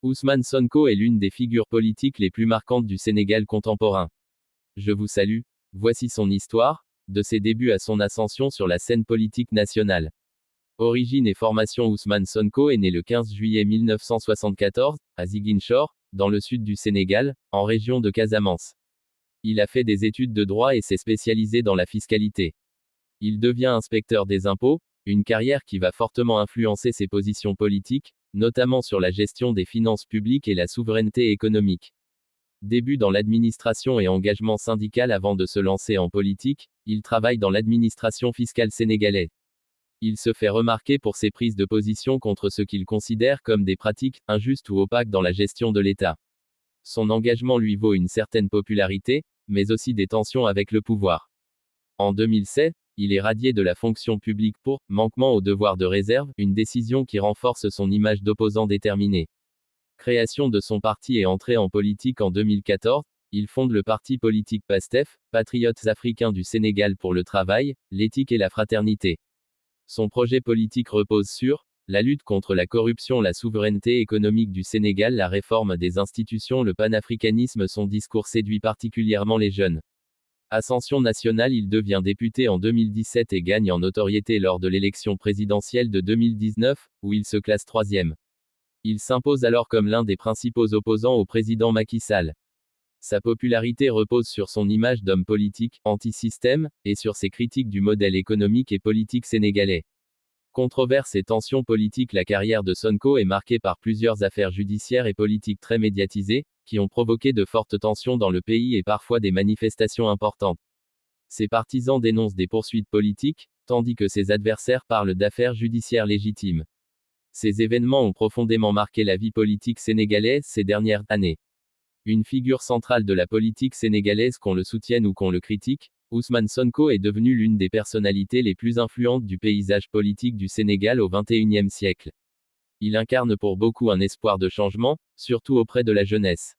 Ousmane Sonko est l'une des figures politiques les plus marquantes du Sénégal contemporain. Je vous salue. Voici son histoire, de ses débuts à son ascension sur la scène politique nationale. Origine et formation. Ousmane Sonko est né le 15 juillet 1974, à Ziguinchor, dans le sud du Sénégal, en région de Casamance. Il a fait des études de droit et s'est spécialisé dans la fiscalité. Il devient inspecteur des impôts, une carrière qui va fortement influencer ses positions politiques, notamment sur la gestion des finances publiques et la souveraineté économique. Début dans l'administration et engagement syndical. Avant de se lancer en politique, il travaille dans l'administration fiscale sénégalaise. Il se fait remarquer pour ses prises de position contre ce qu'il considère comme des pratiques injustes ou opaques dans la gestion de l'État. Son engagement lui vaut une certaine popularité, mais aussi des tensions avec le pouvoir. En 2007, il est radié de la fonction publique pour manquement au devoir de réserve, une décision qui renforce son image d'opposant déterminé. Création de son parti et entrée en politique en 2014, il fonde le parti politique PASTEF, Patriotes africains du Sénégal pour le travail, l'éthique et la fraternité. Son projet politique repose sur la lutte contre la corruption, la souveraineté économique du Sénégal, la réforme des institutions, le panafricanisme. Son discours séduit particulièrement les jeunes. Ascension nationale. Il devient député en 2017 et gagne en notoriété lors de l'élection présidentielle de 2019, où il se classe troisième. Il s'impose alors comme l'un des principaux opposants au président Macky Sall. Sa popularité repose sur son image d'homme politique, anti-système, et sur ses critiques du modèle économique et politique sénégalais. Controverses et tensions politiques. La carrière de Sonko est marquée par plusieurs affaires judiciaires et politiques très médiatisées, qui ont provoqué de fortes tensions dans le pays et parfois des manifestations importantes. Ses partisans dénoncent des poursuites politiques, tandis que ses adversaires parlent d'affaires judiciaires légitimes. Ces événements ont profondément marqué la vie politique sénégalaise ces dernières années. Une figure centrale de la politique sénégalaise, qu'on le soutienne ou qu'on le critique, Ousmane Sonko est devenu l'une des personnalités les plus influentes du paysage politique du Sénégal au XXIe siècle. Il incarne pour beaucoup un espoir de changement, surtout auprès de la jeunesse.